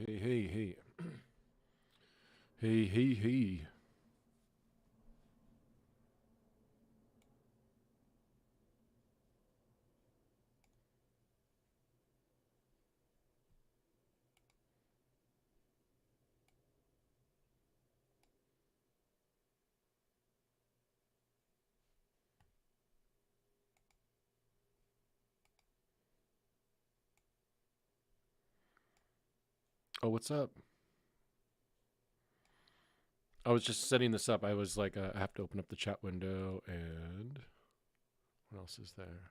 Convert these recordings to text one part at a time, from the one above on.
hey. Hey. Oh, what's up? I was just setting this up. I was like, I have to open up the chat window and what else is there?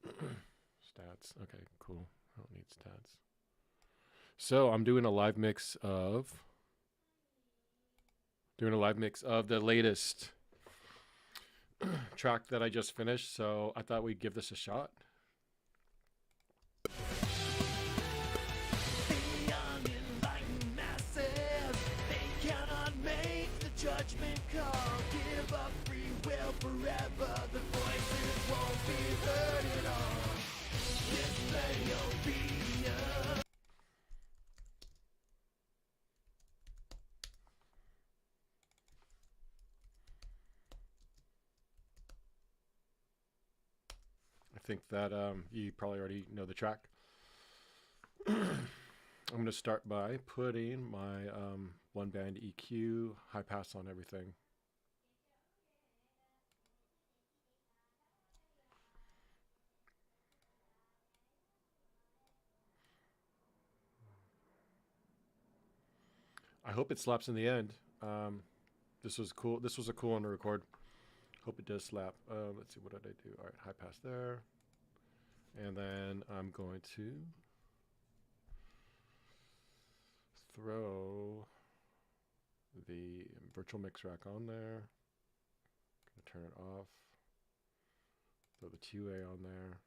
Stats. Okay, cool. I don't need stats. So I'm doing a live mix of the latest track that I just finished. So I thought we'd give this a shot. Judgment call, give up free will forever. The voices won't be heard at all. Display obedience. I think that you probably already know the track. I'm going to start by putting my one band EQ high pass on everything. I hope it slaps in the end. This was cool. This was a cool one to record. Hope it does slap. Let's see, what did I do? All right, high pass there. And then I'm going to throw the virtual mix rack on there. Gonna turn it off. Throw the 2A on there.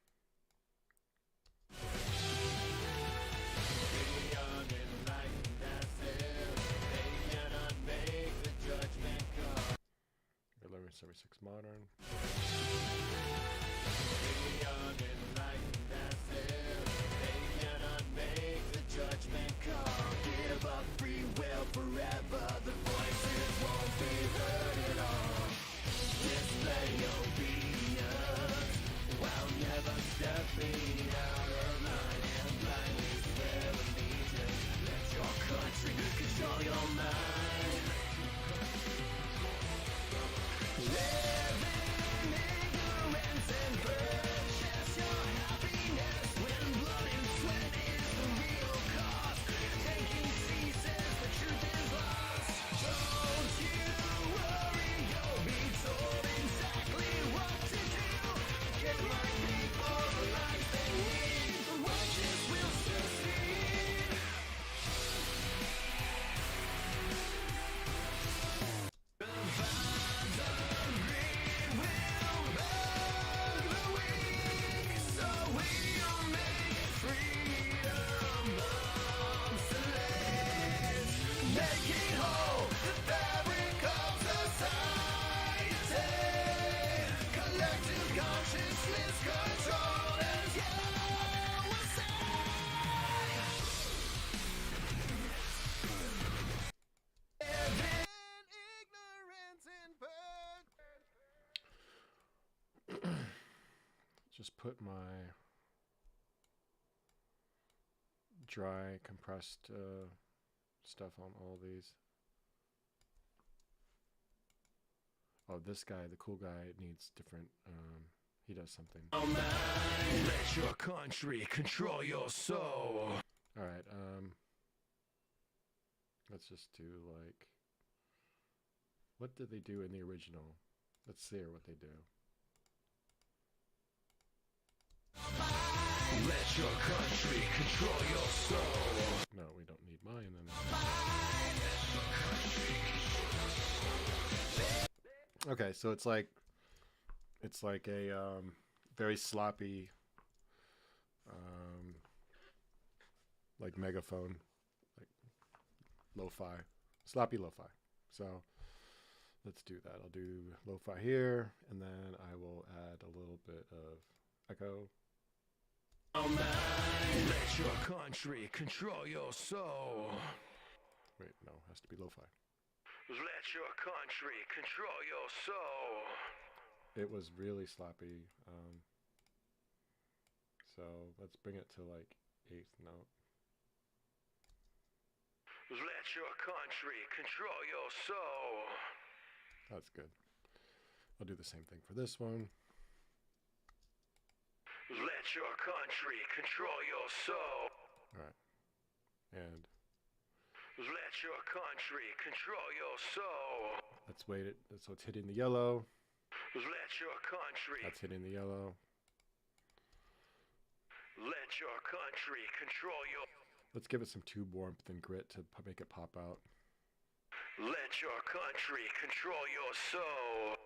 Eleven 76 modern. Judgment call, give up free will forever. The voices won't be heard at all. Display obedience while never stepping out of line and blindly swear allegiance. Let your country control your mind. Live in ignorance and purchase your happiness when blood and sweat is the real cost. Thinking ceases, the truth is lost. Don't you worry, you'll be told exactly what to do. Give my people the life they need. The righteous will succeed. Just put my dry compressed stuff on all these. Oh, this guy, the cool guy, needs different. He does something. Oh man, let your country control your soul. All right. Let's just do like. What did they do in the original? Let's see what they do. Let your country control your soul. No, we don't need mine then. Okay, so it's like a very sloppy like megaphone, like lo-fi, sloppy lo-fi. So let's do that. I'll do lo-fi here, and then I will add a little bit of echo. Let your country control your soul. Wait, no, it has to be lo-fi. Let your country control your soul. It was really sloppy. So let's bring it to like 8th note. Let your country control your soul. That's good. I'll do the same thing for this one. Let your country control your soul. All right. And Let your country control your soul. let's wait it. So it's hitting the yellow. Let your country. That's hitting the yellow. Let your country control your. Let's give it some tube warmth and grit to make it pop out. Let your country control your soul.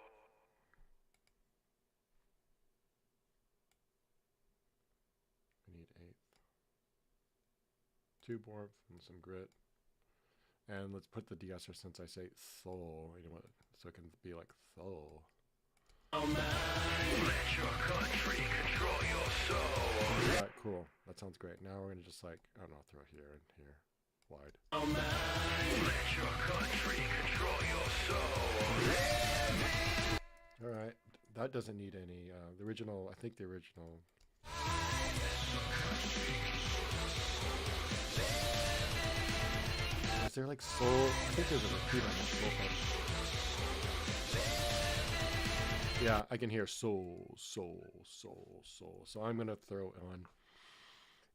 I need 8th. Tube warmth and some grit. And let's put the de-esser since I say soul, you know what, so it can be like soul. Let your country control your soul. Alright, cool. That sounds great. Now we're gonna just like, I don't know, throw here and here. Wide. Let your country control your soul. Alright. That doesn't need any the original, I think the original. Is there like soul? I think there's a repeat on the soul part. Yeah, I can hear soul, soul, soul, soul. So I'm gonna throw on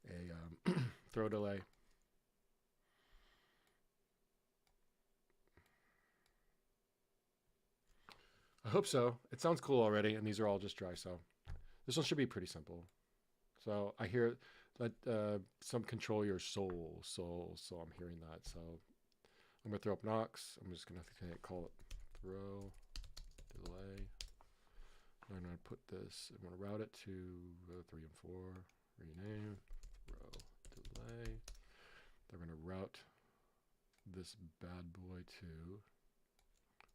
a throw delay. I hope so. It sounds cool already, and these are all just dry, so this one should be pretty simple. So I hear that some control your soul, so I'm hearing that. So I'm gonna throw up Knox. I'm just gonna call it throw delay. I'm gonna put this. I'm gonna route it to row 3 and 4. Rename row delay. They're gonna route this bad boy to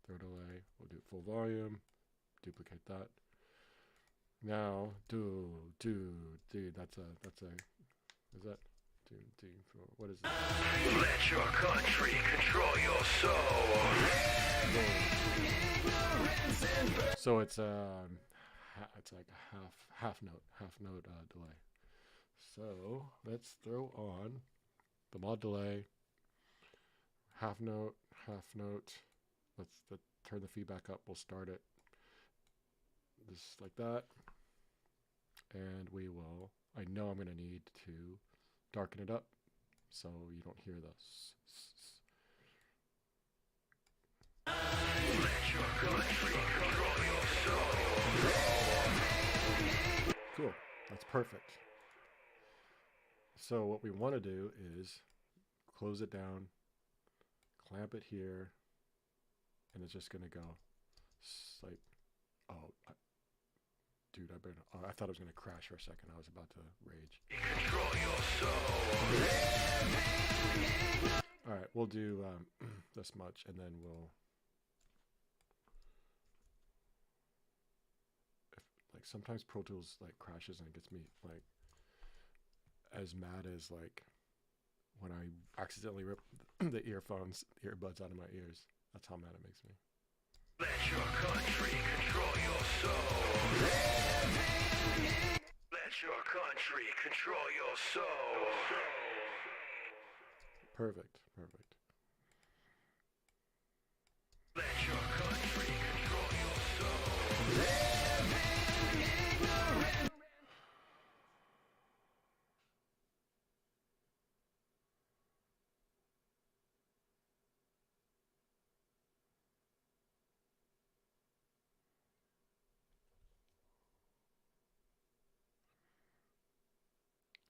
throw delay. We'll do full volume. Duplicate that. Now that's a is that what is it? Let your country control your soul. So it's like a half note delay. So let's throw on the mod delay. Half note. Let's turn the feedback up. We'll start it just like that. And we will, I know I'm going to need to darken it up so you don't hear this. Cool, that's perfect. So what we want to do is close it down, clamp it here, and it's just going to go like, dude, I thought it was going to crash for a second. I was about to rage. Control your soul. All right, we'll do this much, and then we'll, like sometimes Pro Tools like crashes and it gets me like as mad as like when I accidentally rip the earbuds out of my ears. That's how mad it makes me. Let your country control your soul. Let your country control your soul. Perfect. Let your country control your soul.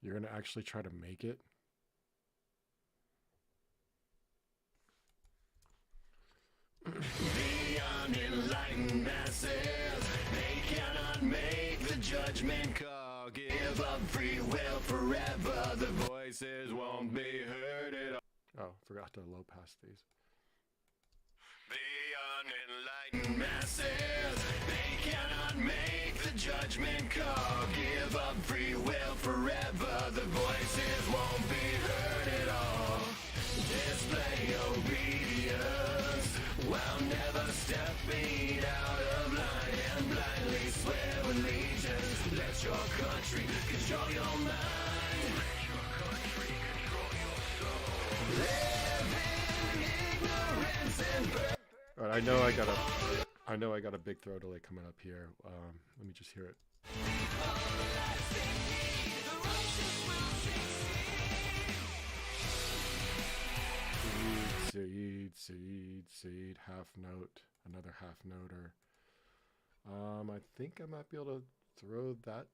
You're going to actually try to make it? The unenlightened masses, they cannot make the judgment call. Give up free will forever. The voices won't be heard at all. Oh, forgot to low pass these. The unenlightened masses, they cannot make the judgment call. Give up free will forever. forever, the voices won't be heard at all. Display obedience while never stepping out of line and blindly swear allegiance. Let your country control your mind. Let your country control your soul. Live in ignorance and birth. All right, I know I got a big throw delay coming up here. Let me just hear it. Seed, half note, another half noter. I think I might be able to throw that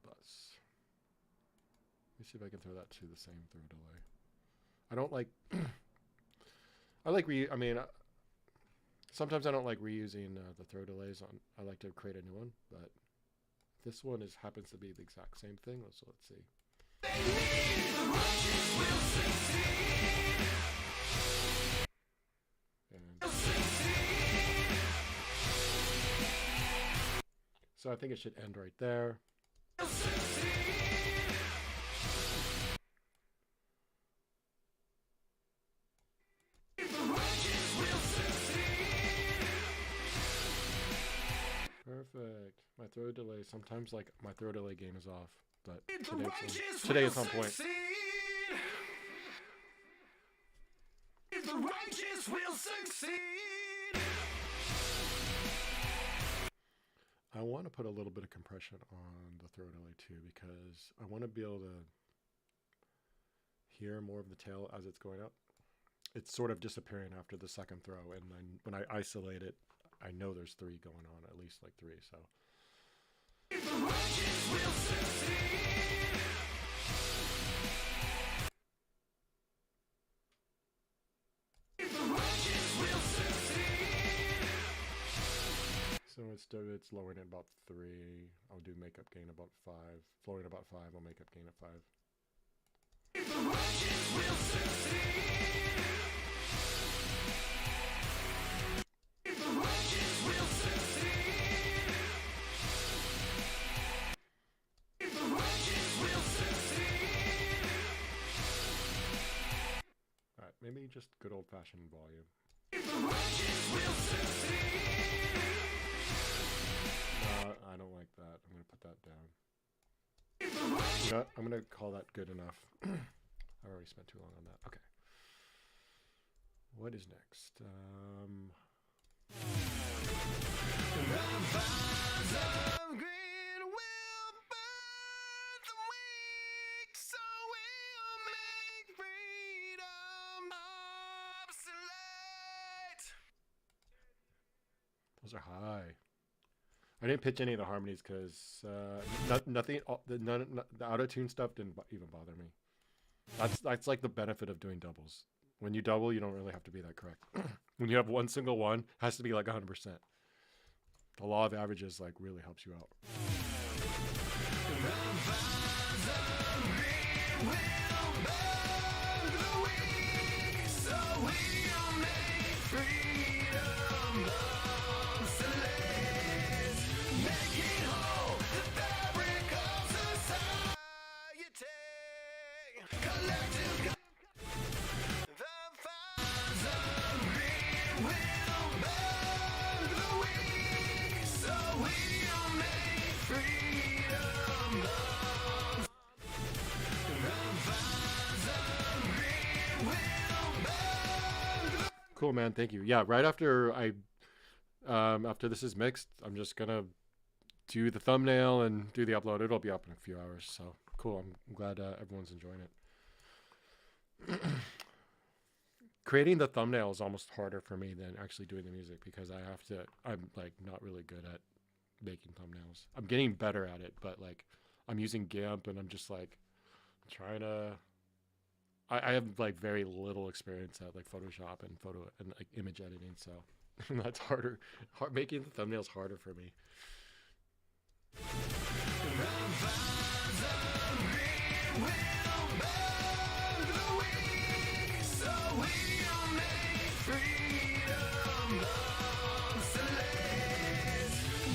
bus. Let me see if I can throw that to the same throw delay. I don't like. Sometimes I don't like reusing the throw delays on. I like to create a new one, but this one happens to be the exact same thing. So let's see. And so I think it should end right there. Perfect. My throw delay. Sometimes, like, my throw delay game is off, but today it's on point. If the righteous will succeed. I want to put a little bit of compression on the throw delay too, because I want to be able to hear more of the tail as it's going up. It's sort of disappearing after the second throw, and then when I isolate it, I know there's three going on, at least like three, so. If the righteous will succeed. If the righteous will succeed. So instead it's lowering it about 3, I'll do makeup gain about 5. Flowing about 5, I'll make up gain at 5. If the righteous will succeed. If the righteous will succeed. If the righteous will succeed. Alright, maybe just good old-fashioned volume. If the righteous will succeed. No, I don't like that. I'm going to put that down. If the righteous. You know what? I'm going to call that good enough. I already spent too long on that. Okay. What is next? The fires of greed will burn the weak, so we'll make freedom obsolete. Those are high. I didn't pitch any of the harmonies because nothing. The auto-tune stuff didn't even bother me. That's like the benefit of doing doubles. When you double, you don't really have to be that correct. When you have one single one, it has to be like 100%. The law of averages like really helps you out. The fires of greed will burn the weak, so we'll make freedom obsolete. Making whole the fabric of society. Collective. The fires of greed will burn the weak, so we'll make freedom obsolete. The fires of greed will burn the. Cool, man. Thank you. Yeah, right after after this is mixed, I'm just gonna do the thumbnail and do the upload. It'll be up in a few hours. So cool. I'm glad everyone's enjoying it. Creating the thumbnail is almost harder for me than actually doing the music because I'm like not really good at making thumbnails. I'm getting better at it, but like I'm using GIMP and I'm just like trying to. I have like very little experience at like Photoshop and like image editing, so that's harder. Making the thumbnails harder for me. The fires of greed will burn the weak, so we'll make freedom obsolete.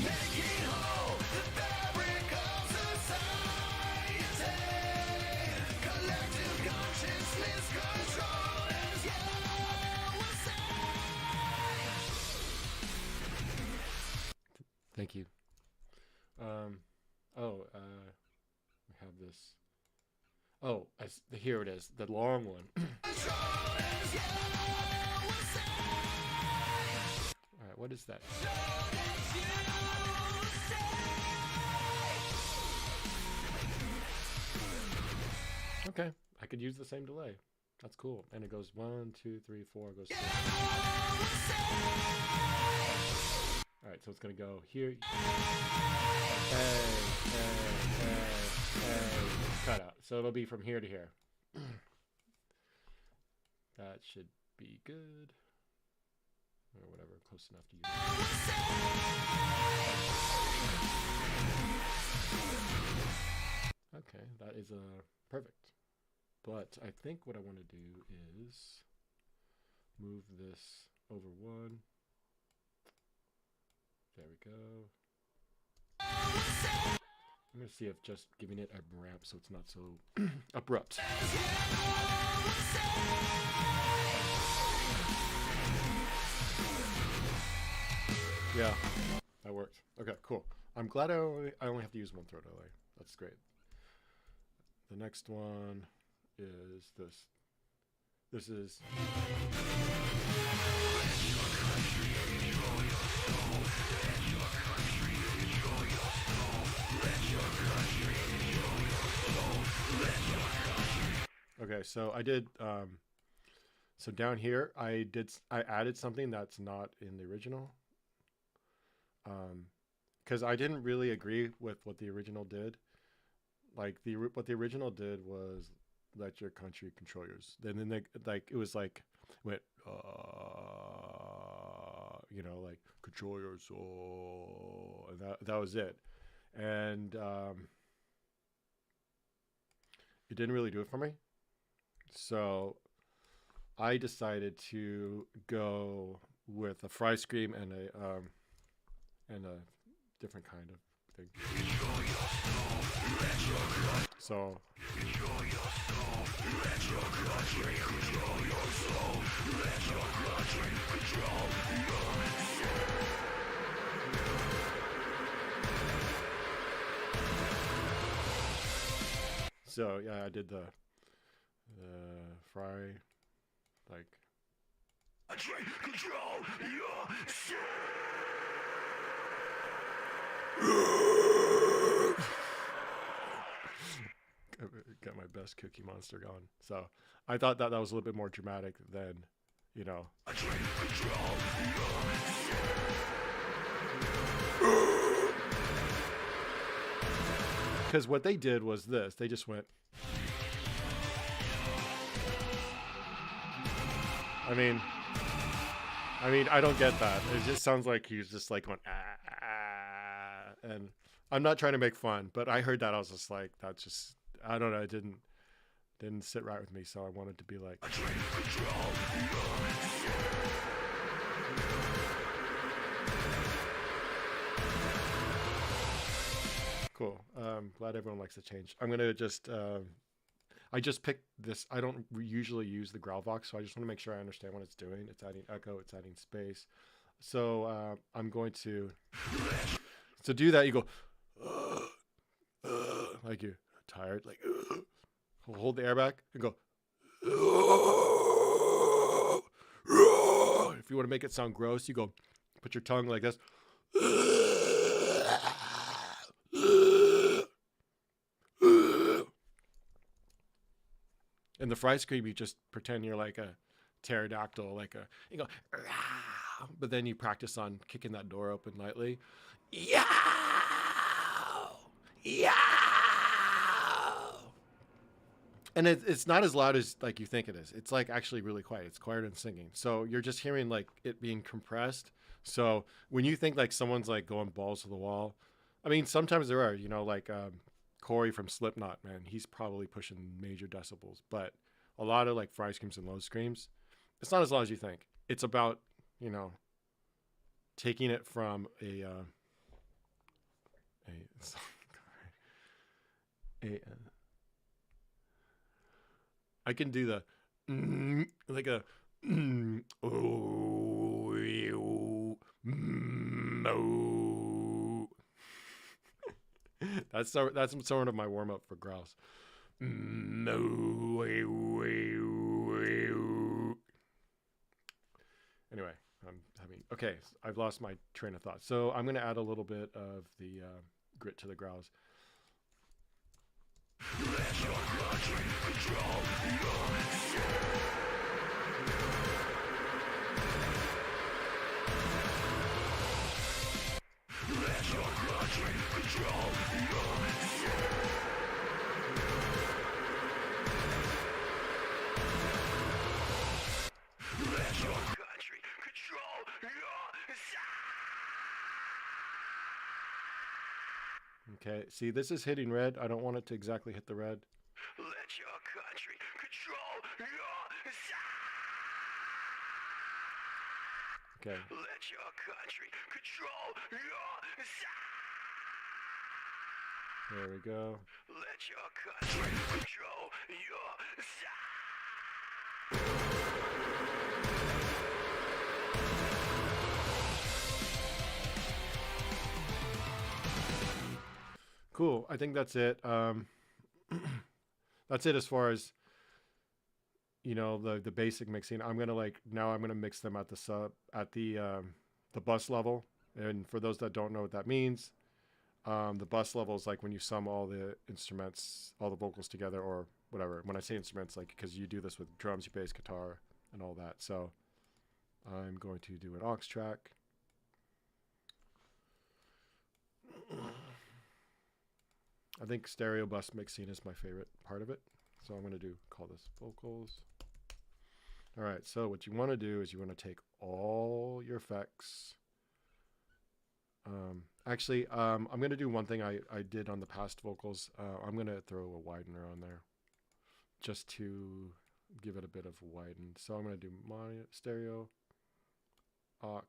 Making whole Thank you. Um, oh, we have this. Oh, here it is, the long one. All right, what is that? Okay, I could use the same delay. That's cool. And it goes 1, 2, 3, 4. It goes 6. All right, so it's gonna go here. Cut out. So it'll be from here to here. That should be good, or whatever, close enough to use. Okay, that is perfect. But I think what I want to do is move this over one. There we go. I'm going to see if just giving it a ramp so it's not so abrupt. Yeah, that worked. Okay, cool. I'm glad I only have to use one throw delay. That's great. The next one is this. This is... Okay, so I did, so down here, I added something that's not in the original. Because I didn't really agree with what the original did. Like, what the original did was let your country control yours. Then they, like, it was like, went, you know, like, control your soul. And that was it. And it didn't really do it for me. So I decided to go with a fry scream and a different kind of thing. So yeah, I did the fry, like, I try to control your got my best Cookie Monster going. So I thought that was a little bit more dramatic than, you know. I try to control because what they did was this. They just went. I mean, I don't get that. It just sounds like he's just like going, and I'm not trying to make fun, but I heard that. I was just like, that's just, I don't know. It didn't sit right with me. So I wanted to be like, cool. Glad everyone likes the change. I'm going to just, I just picked this. I don't usually use the Growlvox, so I just want to make sure I understand what it's doing. It's adding echo, it's adding space. So I'm going to do that. You go, like you're tired, like, hold the air back and go. If you want to make it sound gross, you go, put your tongue like this. In the fry scream, you just pretend you're like a pterodactyl, you go, but then you practice on kicking that door open lightly. Yeah, yeah. And it's not as loud as like you think it is. It's like actually really quiet. It's quieter than singing. So you're just hearing like it being compressed. So when you think like someone's like going balls to the wall, I mean, sometimes there are, you know, like Corey from Slipknot, man, he's probably pushing major decibels, but a lot of like fry screams and low screams, it's not as loud as you think. It's about, you know, taking it from I can do the like a oh, That's sort of my warm up for growls. Anyway, okay. I've lost my train of thought, so I'm going to add a little bit of the grit to the growls. Okay, see, this is hitting red. I don't want it to exactly hit the red. Let your country control your side. Okay. Let your country control your side. There we go. Let your country control your side. Cool. I think that's it. That's it as far as the basic mixing. I'm gonna mix them at the bus level. And for those that don't know what that means, the bus level is like when you sum all the instruments, all the vocals together, or whatever. When I say instruments, like because you do this with drums, bass, guitar, and all that. So I'm going to do an aux track. I think stereo bus mixing is my favorite part of it. So I'm going to call this vocals. All right. So what you want to do is you want to take all your effects. Actually, I'm going to do one thing I did on the past vocals. I'm going to throw a widener on there just to give it a bit of widen. So I'm going to do mono, stereo, aux.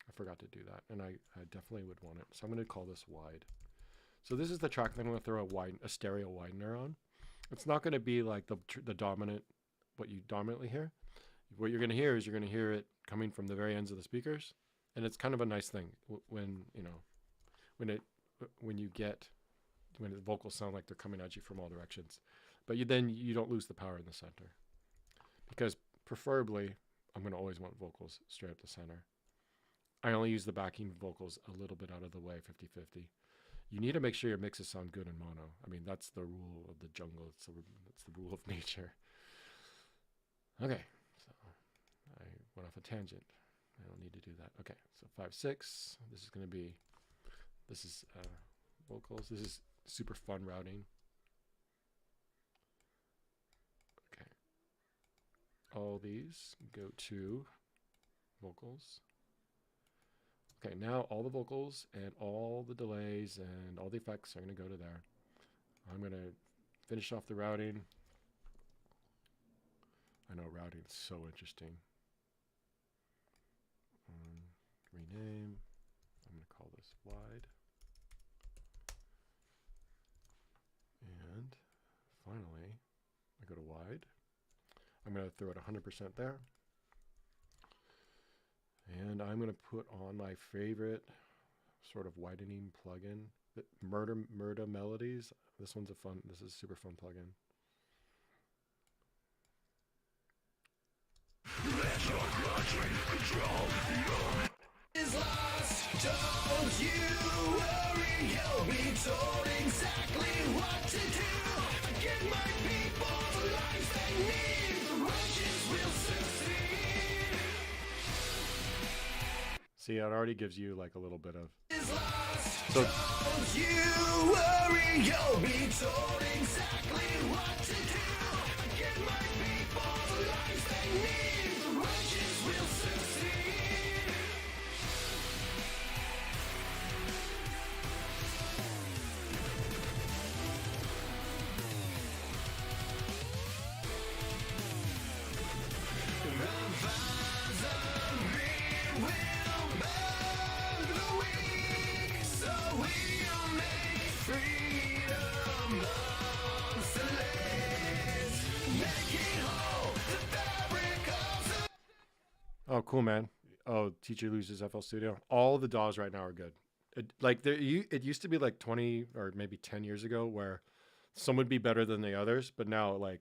I forgot to do that. And I definitely would want it. So I'm going to call this wide. So this is the track that I'm going to throw a stereo widener on. It's not going to be like the dominant, what you dominantly hear. What you're going to hear is you're going to hear it coming from the very ends of the speakers, and it's kind of a nice thing when the vocals sound like they're coming at you from all directions, but then you don't lose the power in the center, because preferably I'm going to always want vocals straight up the center. I only use the backing vocals a little bit out of the way, 50-50. You need to make sure your mixes sound good in mono. I mean, that's the rule of the jungle. It's the rule of nature. Okay, so I went off a tangent. I don't need to do that. Okay, so 5/6. This is vocals. This is super fun routing. Okay, all these go to vocals. Okay, now all the vocals and all the delays and all the effects are going to go to there. I'm going to finish off the routing. I know routing is so interesting. Rename. I'm going to call this wide. And finally, I go to wide. I'm going to throw it 100% there. And I'm going to put on my favorite sort of widening plugin, Murder Melodies. This is a super fun plugin. Let your country control is lost. Don't you worry, you'll be told exactly what to do. Get my people the lives they need. The righteous will succeed. See, it already gives you like a little bit of. So don't you worry, you'll be told exactly what to do. Get my people the lives they need. The righteous will succeed. Oh, cool, man. Oh, Teacher loses FL Studio. All the DAWs right now are good. Like it used to be like 20 or maybe 10 years ago where some would be better than the others, but now like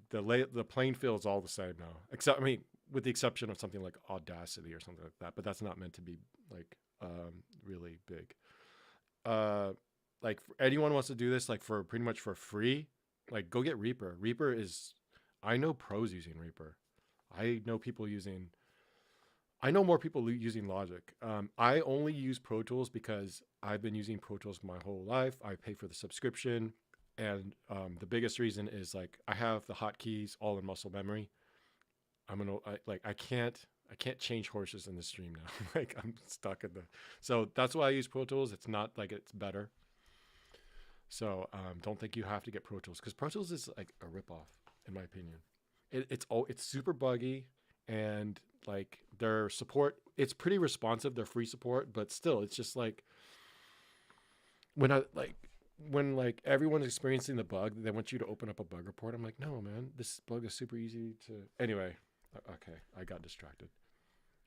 the playing field is all the same now. Except I mean, with the exception of something like Audacity or something like that, but that's not meant to be like really big. Uh, like anyone wants to do this like for pretty much for free, like go get Reaper. Reaper is I know pros using Reaper. I know people using I know more people using Logic. I only use Pro Tools because I've been using Pro Tools my whole life. I pay for the subscription, and the biggest reason is like I have the hotkeys all in muscle memory. I can't change horses in the stream now. Like I'm stuck in the. So that's why I use Pro Tools. It's not like it's better. So don't think you have to get Pro Tools because Pro Tools is like a ripoff in my opinion. It's super buggy and like their support it's pretty responsive, their free support, but still it's just like when I when like everyone's experiencing the bug, they want you to open up a bug report. I'm like, no man, this bug is super easy to anyway. Okay, I got distracted.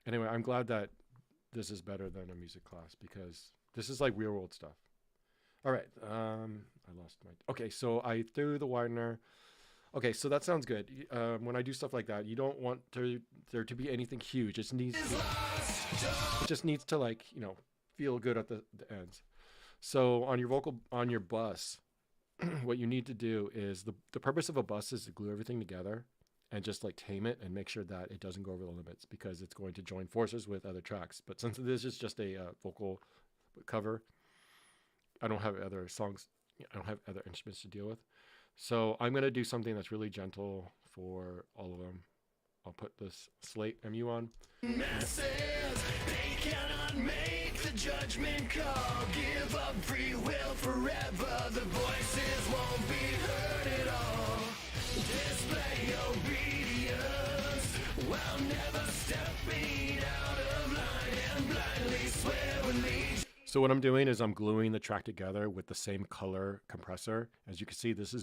Anyway, I'm glad that this is better than a music class because this is like real world stuff. All right, I lost my okay, so I threw the widener. Okay, so that sounds good. When I do stuff like that, you don't want there to be anything huge. It just needs to like feel good at the ends. So on your bus, what you need to do is the purpose of a bus is to glue everything together and just like tame it and make sure that it doesn't go over the limits because it's going to join forces with other tracks. But since this is just a vocal cover, I don't have other songs. I don't have other instruments to deal with. So I'm going to do something that's really gentle for all of them. I'll put this Slate MU on. Masses, they cannot make the judgment call. Give up free will forever. The voices won't be heard at all. Display obedience while never stepping out of line and blindly swear allegiance. So what I'm doing is I'm gluing the track together with the same color compressor. As you can see, this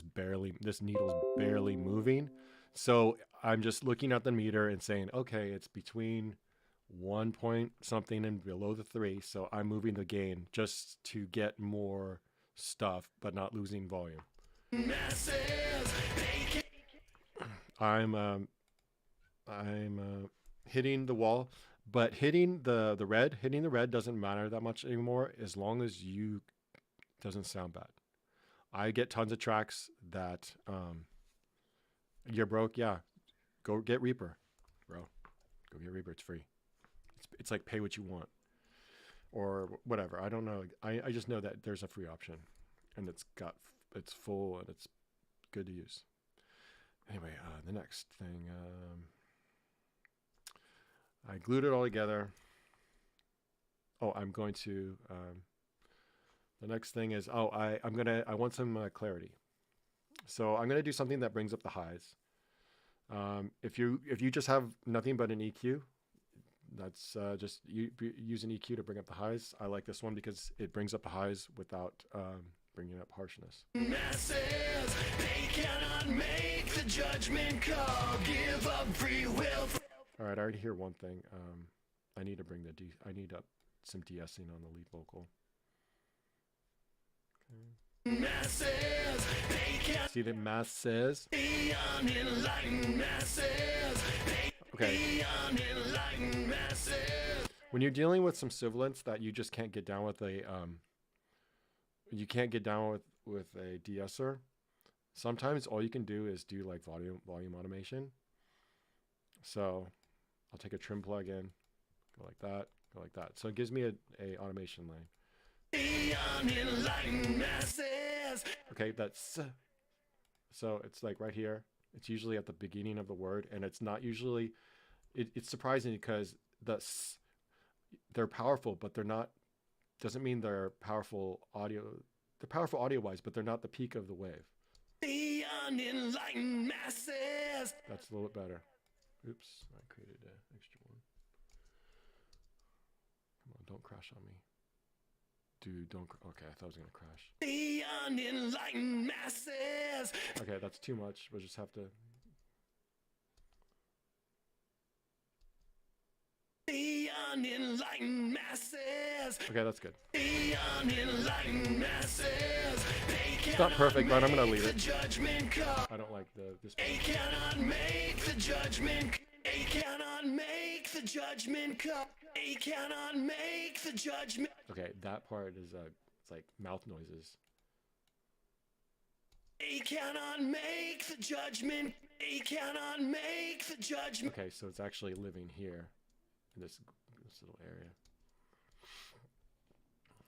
needle's barely moving. So I'm just looking at the meter and saying, okay, it's between 1 point something and below the 3. So I'm moving the gain just to get more stuff, but not losing volume. I'm hitting the wall. But hitting the red doesn't matter that much anymore as long as you doesn't sound bad. I get tons of tracks that you're broke. Yeah, go get Reaper, bro. Go get Reaper. It's free. It's like pay what you want or whatever. I don't know. I just know that there's a free option and it's full and it's good to use. Anyway, the next thing. I glued it all together. Oh, I'm going to, the next thing is, I want some clarity. So I'm going to do something that brings up the highs. If you just have nothing but an EQ, that's just use an EQ to bring up the highs. I like this one because it brings up the highs without bringing up harshness. Masses, they cannot make the judgment call. Give up free will. All right, I already hear one thing. I need to bring I need some de-essing on the lead vocal. Okay. Masses, they can't See the masses? be unenlightened masses. Okay. Be unenlightened masses. When you're dealing with some sibilants that you just can't get down with you can't get down with a de-esser, sometimes all you can do is do like volume automation. So I'll take a trim plug in, go like that, go like that. So it gives me a automation lane. Be unenlightened masses. Okay, that's so it's like right here. It's usually at the beginning of the word, and it's not usually. It's surprising because they're powerful, but they're not. Doesn't mean they're powerful audio. They're powerful audio wise, but they're not the peak of the wave. Be unenlightened masses. That's a little bit better. Oops, I created an extra one. Come on, don't crash on me. Dude, don't. Okay, I thought I was going to crash. The unenlightened masses. Okay, that's too much. We'll just have to. The unenlightened masses. Okay, that's good. The unenlightened masses. They It's not perfect, but I'm gonna leave the it. judgment call. I don't like this. They cannot make the judgment. They cannot make the judgment call. They cannot make the judgment. Okay, that part is it's like mouth noises. They cannot make the judgment. They cannot make the judgment. Okay, so it's actually living here in this little area.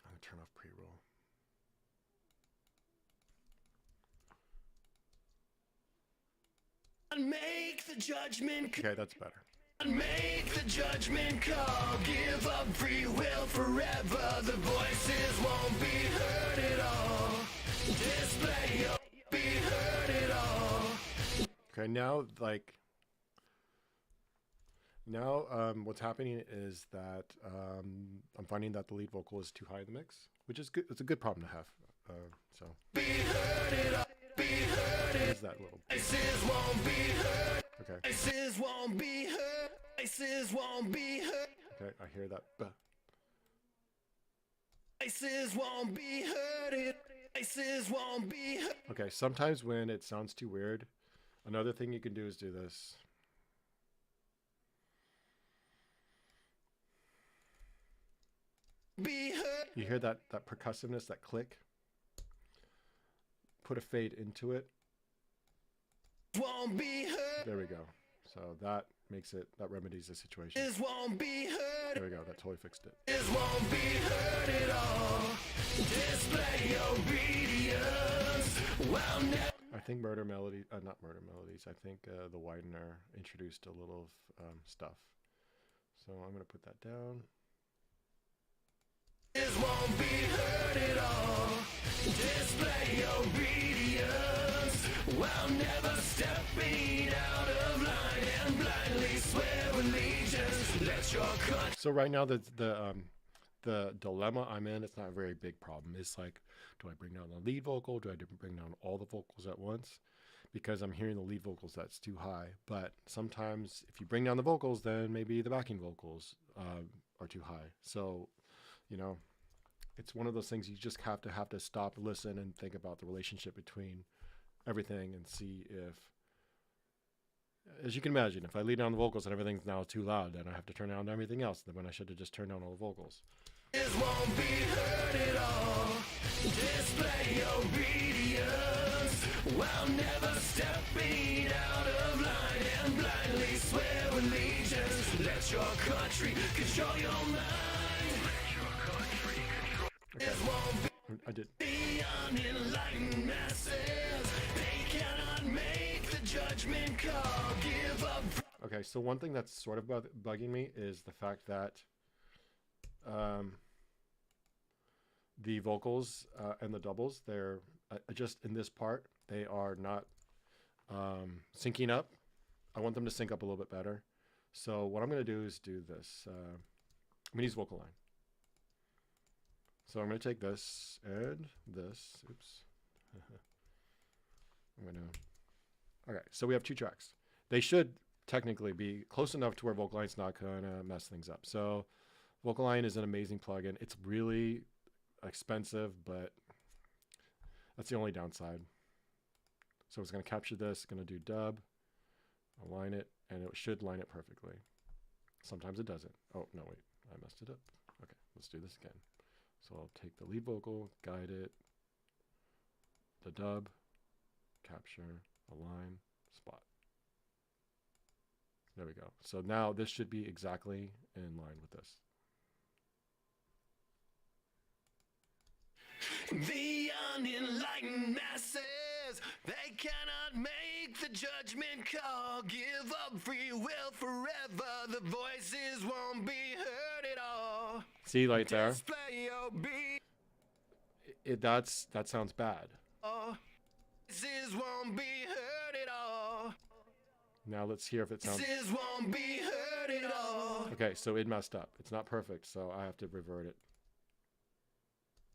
I'm gonna turn off pre-roll. Make the judgment. Okay, that's better. Make the judgment call. Give up free will forever. The voices won't be heard at all. Display your be heard at all. Okay, now what's happening is that I'm finding that the lead vocal is too high in the mix, which is good. It's a good problem to have. So Be heard at all. Be heard what at is that little? voices won't be heard. Okay, Voices won't be heard. Voices won't be heard. okay, I hear that. Buh. Voices won't be heard. Voices won't be heard. Okay, sometimes when it sounds too weird, another thing you can do is do this. Be heard. You hear that percussiveness, that click? Put a fade into it. Won't be heard. There we go. So that remedies the situation. Voices won't be heard. There we go. That totally fixed it. Voices won't be heard at all. Display obedience. Well, never. I think not Murder Melodies. I think the Widener introduced a little stuff. So I'm gonna put that down. Voices won't be heard at all. Display obedience. Well, never stepping out of line and blindly swear allegiance. Let your country. So right now the dilemma I'm in, it's not a very big problem. It's like, do I bring down the lead vocal? Do I bring down all the vocals at once? Because I'm hearing the lead vocals that's too high. But sometimes if you bring down the vocals, then maybe the backing vocals are too high. So, you know, it's one of those things you just have to stop, listen, and think about the relationship between everything and see if, as you can imagine, if I lead down the vocals and everything's now too loud, then I have to turn down everything else. Then when I should have just turned down all the vocals. Voices won't be heard at all. Display obedience. Well, never stepping out of line and blindly swear allegiance. Let your country control your mind. Let your country control. Voices won't be I did. the unenlightened masses. They cannot make the judgment call. Give up. Okay, so one thing that's sort of bugging me is the fact that the vocals and the doubles, they're just in this part, they are not syncing up. I want them to sync up a little bit better. So what I'm going to do is do this. I'm going to use vocal line. So I'm going to take this and this. Oops. I'm going to... Okay, so we have two tracks. They should technically be close enough to where vocal line's not going to mess things up. So vocal line is an amazing plugin. It's really expensive, but that's the only downside. So it's going to capture this, going to do dub, align it, and it should line it perfectly. Sometimes it doesn't. Oh, no, wait, I messed it up. Okay, let's do this again. So I'll take the lead vocal, guide it, the dub, capture, align, spot. There we go. So now this should be exactly in line with this. The unenlightened masses, they cannot make the judgment call. Give up free will forever. The voices won't be heard at all. See, right there? Display obedience. That sounds bad. Voices won't be heard at all. Now let's hear if it sounds... Voices won't be heard at all. Okay, so it messed up. It's not perfect, so I have to revert it.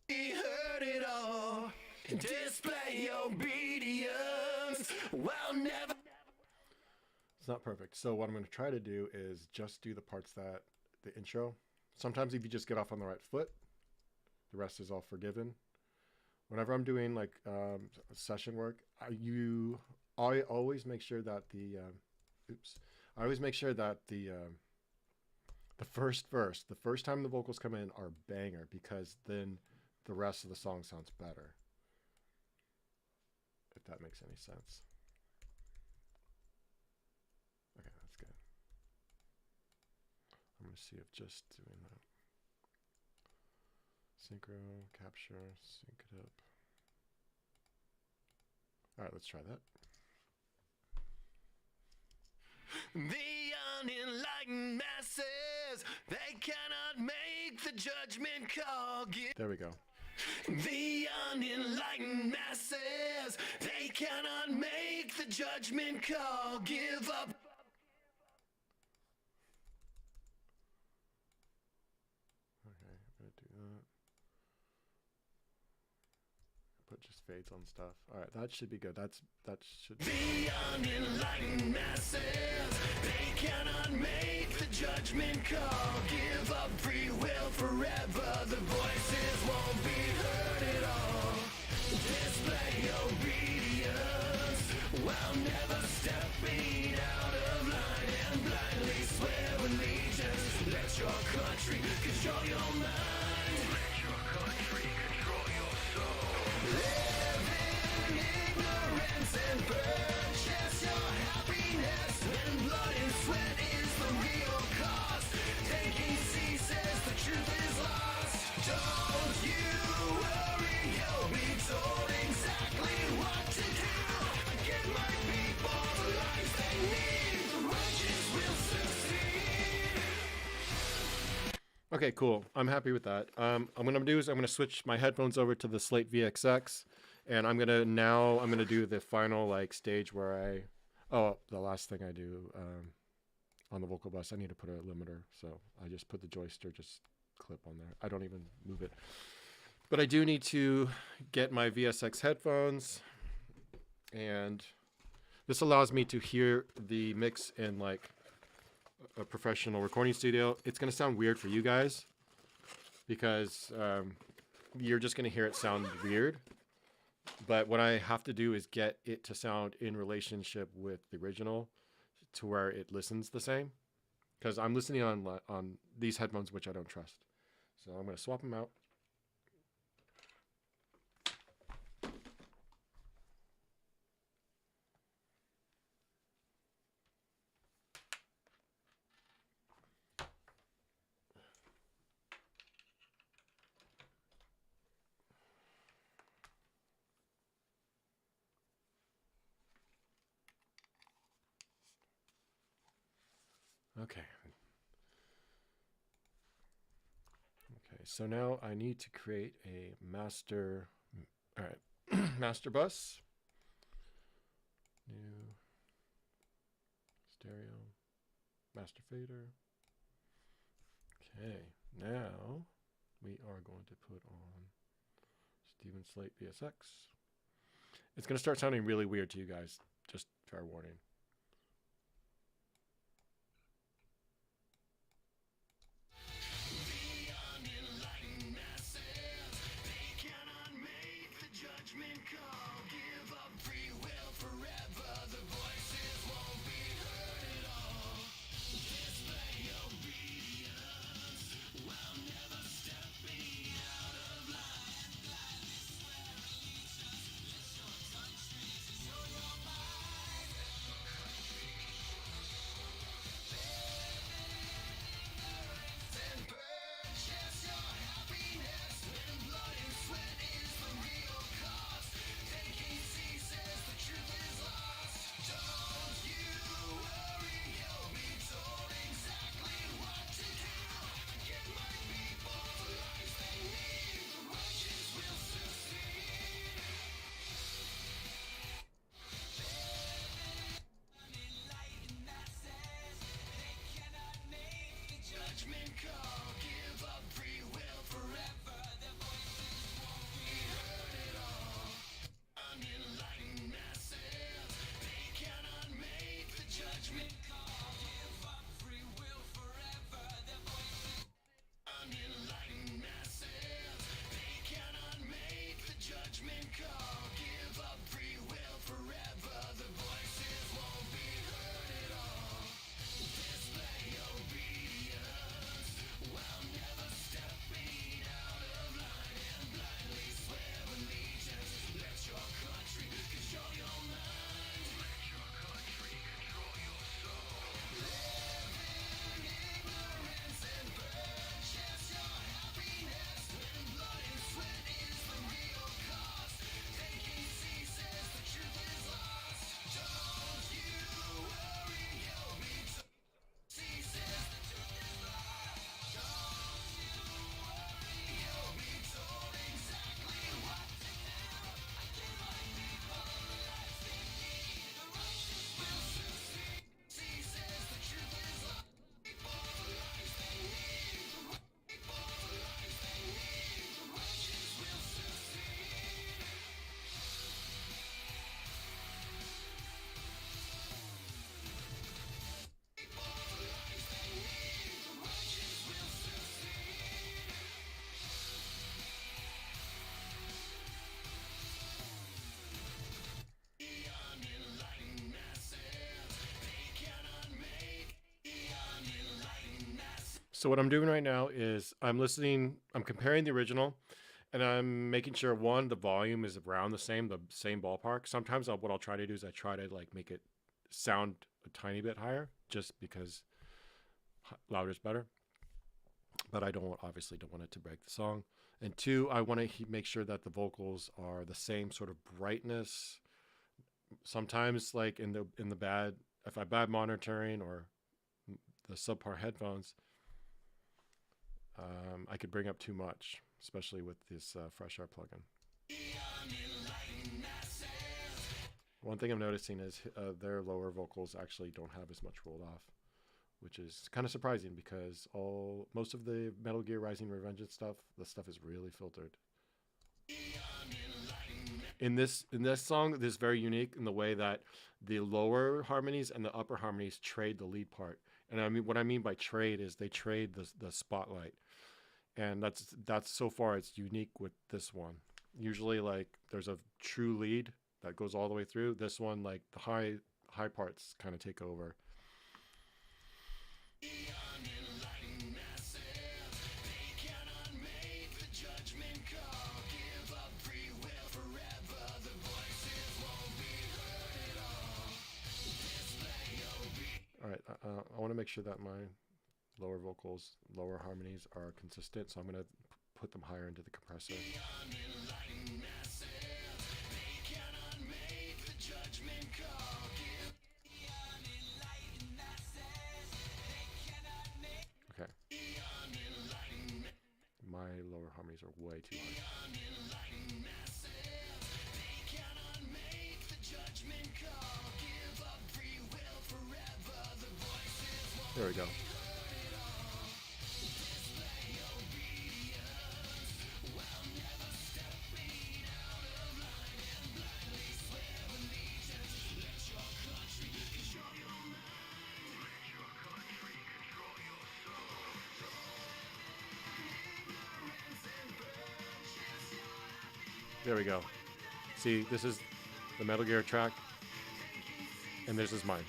Be heard at all. Display obedience. Well, never. It's not perfect. So what I'm going to try to do is just do the parts that the intro. Sometimes if you just get off on the right foot, the rest is all forgiven. Whenever I'm doing like session work, I always make sure that I always make sure that the first verse, the first time the vocals come in, are banger, because then the rest of the song sounds better. If that makes any sense. Okay, that's good. I'm gonna see if just doing that. Synchro, capture, sync it up. All right, let's try that. The unenlightened masses, they cannot make the judgment call. There we go. The unenlightened masses, they cannot make the judgment call. Give up. Okay, I'm gonna do that. Put just fades on stuff. All right, that should be good. That should. The unenlightened masses, they cannot make the judgment call. Give up free will forever. The voices won't be heard at all. Display obedience while never stepping out of line, and blindly swear allegiance. Let your country control your mind. Let your country control your soul. Live in ignorance and purchase your happiness when blood and sweat is the real cost. Taking ceases, the truth is lost. Don't you worry, you'll be told exactly what to do. Get my people the lives they need. The righteous will succeed. Okay, cool. I'm happy with that. I'm gonna switch my headphones over to the Slate VXX, and I'm gonna do the final like stage where the last thing I do on the vocal bus. I need to put a limiter, so I just put the joystick just clip on there. I don't even move it, but I do need to get my VSX headphones, and this allows me to hear the mix in like a professional recording studio. It's going to sound weird for you guys because you're just going to hear it sound weird. But what I have to do is get it to sound in relationship with the original to where it listens the same. Because I'm listening on these headphones, which I don't trust. So I'm going to swap them out. Okay. Okay, so now I need to create a master. All right, master bus. New stereo, master fader. Okay, now we are going to put on Steven Slate VSX. It's going to start sounding really weird to you guys, just fair warning. So what I'm doing right now is I'm listening, I'm comparing the original, and I'm making sure one, the volume is around the same ballpark. Sometimes what I'll try to do is I try to like make it sound a tiny bit higher, just because louder is better. But I don't obviously don't want it to break the song. And two, I want to make sure that the vocals are the same sort of brightness. Sometimes, like in the bad, if I bad monitoring or the subpar headphones, I could bring up too much, especially with this Fresh Air plugin. One thing I'm noticing is their lower vocals actually don't have as much rolled off, which is kind of surprising because most of the Metal Gear Rising: Revengeance stuff, the stuff is really filtered. In this song, this is very unique in the way that the lower harmonies and the upper harmonies trade the lead part. And I mean, what I mean by trade is they trade the spotlight, and that's so far it's unique with this one. Usually, like there's a true lead that goes all the way through. This one, like the high parts kind of take over. All right, I want to make sure that my lower vocals, lower harmonies are consistent, so I'm going to put them higher into the compressor. Okay. My lower harmonies are way too high. There we go. There we go. See, this is the Metal Gear track, and this is mine.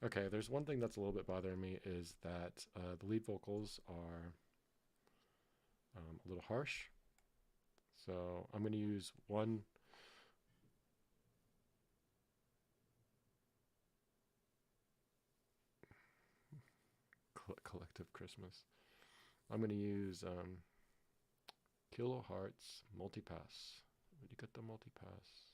Okay, there's one thing that's a little bit bothering me is that the lead vocals are a little harsh. So I'm going to use one Collective Christmas. I'm going to use Kilohertz Multipass. Where'd you get the multipass?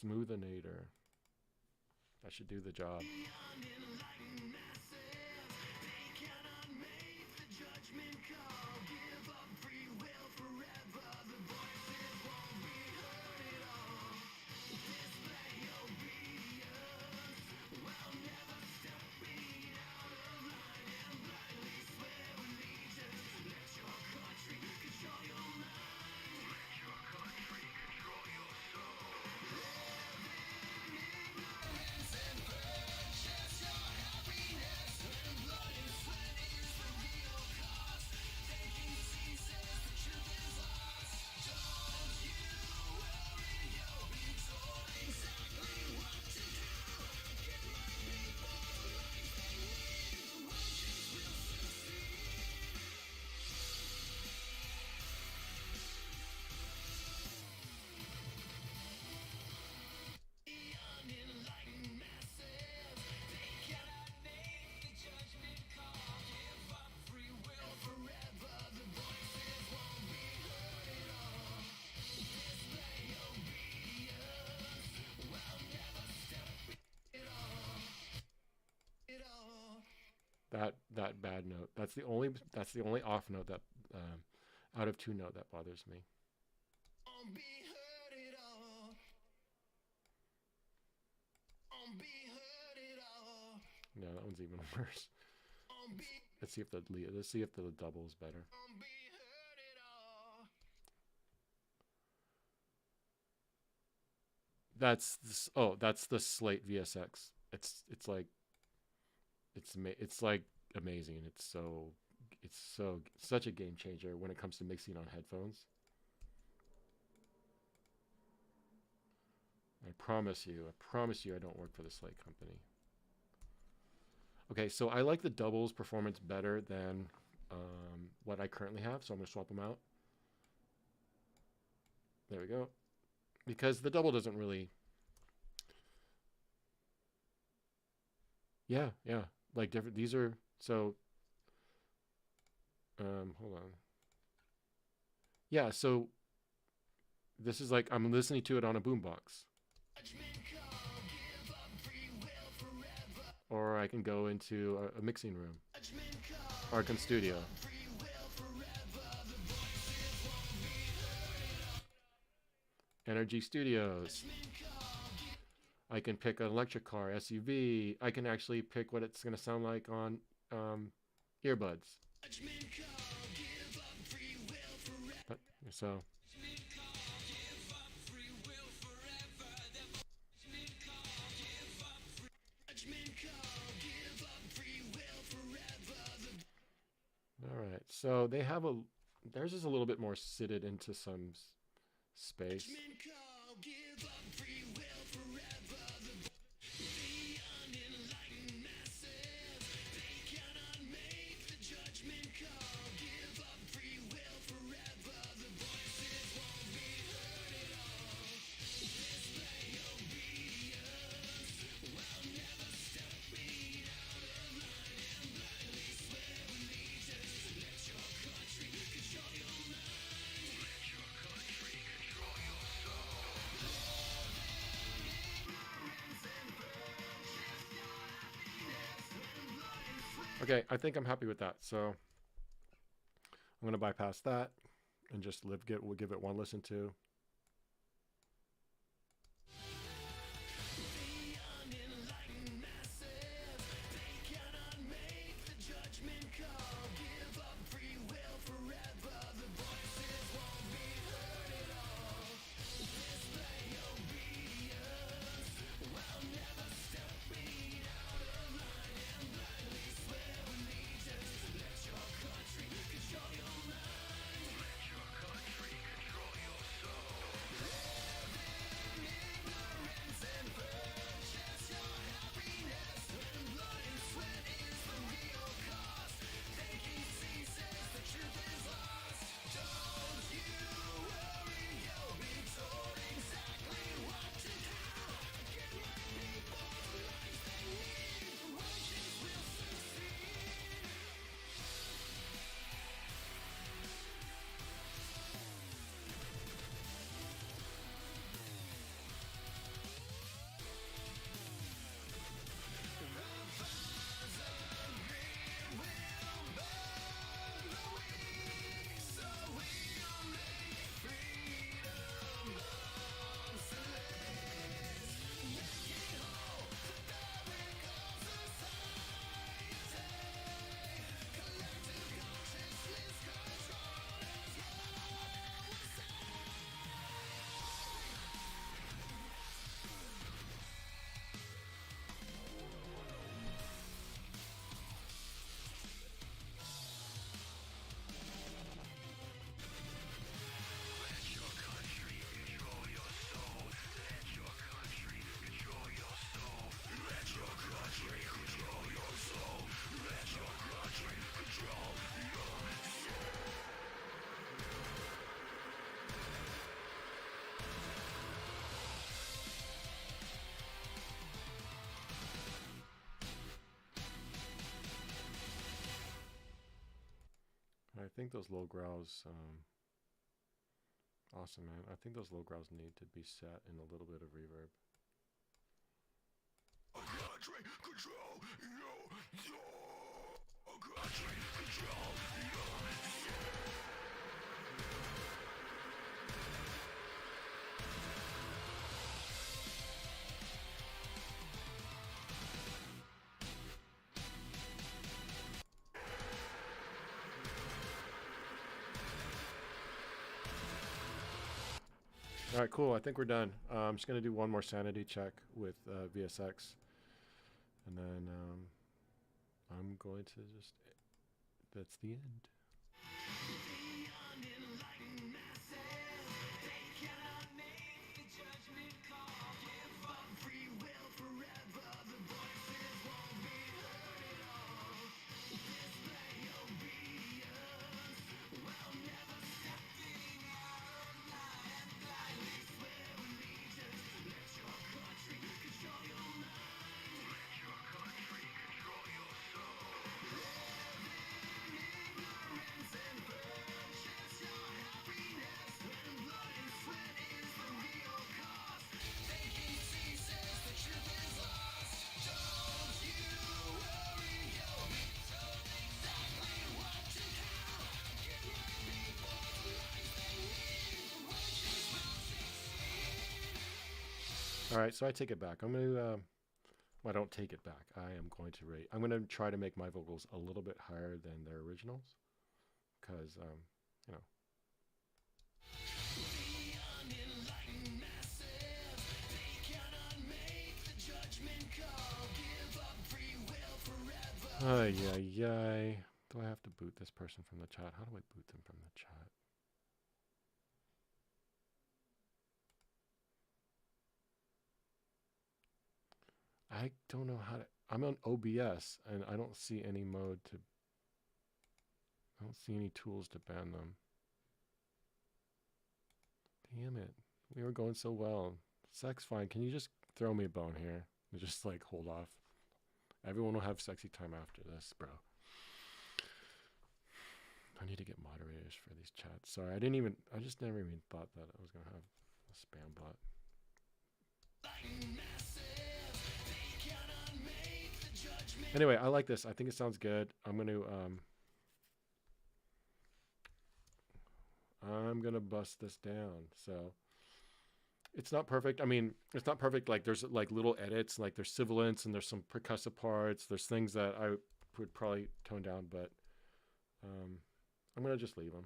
Smoothinator. That should do the job. That bad note. That's the only off note that out of two note that bothers me. No, that one's even worse. Let's see if the double is better. that's the Slate VSX. It's like it's like amazing. It's such a game changer when it comes to mixing on headphones. I promise you, I don't work for the Slate company. Okay, so I like the doubles performance better than what I currently have, so I'm gonna swap them out. There we go. Because the double doesn't really. Yeah, yeah. Like different. These are so. Hold on. Yeah, so this is like I'm listening to it on a boombox. Or I can go into a mixing room. Arkham Studio. Energy Studios. I can pick an electric car, SUV. I can actually pick what it's going to sound like on earbuds. So. All right. So they have theirs is a little bit more sitted into some space. Okay, I think I'm happy with that. So I'm going to bypass that and just we'll give it one listen to. I think those low growls, awesome, man. I think those low growls need to be set in a little bit of reverb. All right, cool. I think we're done. I'm just gonna do one more sanity check with VSX, and then I'm going to just. That's the end. All right, so I take it back. I'm going to, well, I don't take it back. I am going to rate. I'm going to try to make my vocals a little bit higher than their originals because, you know. Ay, ay, ay. Do I have to boot this person from the chat? How do I boot them from the chat? I don't know how to. I'm on OBS and I don't see any mode to. I don't see any tools to ban them. Damn it. We were going so well. Sex fine. Can you just throw me a bone here? And just like hold off. Everyone will have sexy time after this, bro. I need to get moderators for these chats. Sorry, I just never even thought that I was going to have a spam bot. Anyway, I like this. I think it sounds good. I'm gonna bust this down. So it's not perfect. I mean, it's not perfect. Like there's like little edits, like there's sibilants and there's some percussive parts. There's things that I would probably tone down, but I'm gonna just leave them.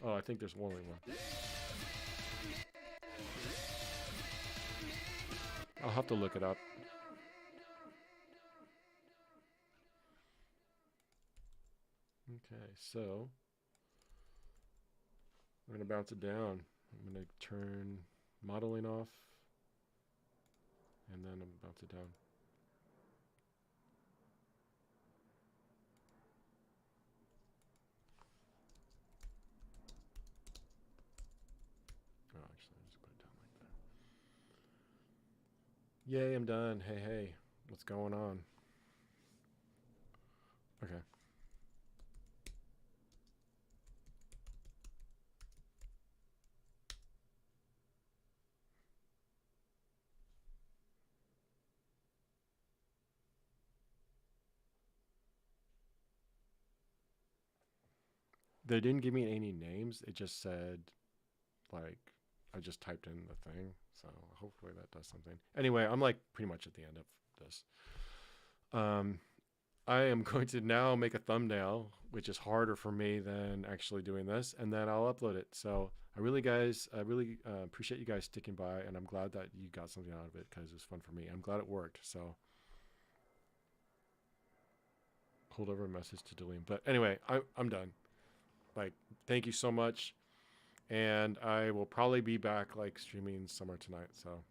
Oh, I think there's only one. I'll have to look it up. Okay, so I'm going to bounce it down. I'm going to turn modeling off, and then I'm bounce it down. Oh, actually, I'll just put it down like that. Yay, I'm done. Hey, hey, what's going on? Okay. They didn't give me any names. It just said, like, I just typed in the thing. So hopefully that does something. Anyway, I'm like pretty much at the end of this. I am going to now make a thumbnail, which is harder for me than actually doing this, and then I'll upload it. So I really appreciate you guys sticking by, and I'm glad that you got something out of it because it was fun for me. I'm glad it worked. So hold over a message to delete. But anyway, I'm done. Like, thank you so much. And I will probably be back like streaming somewhere tonight. So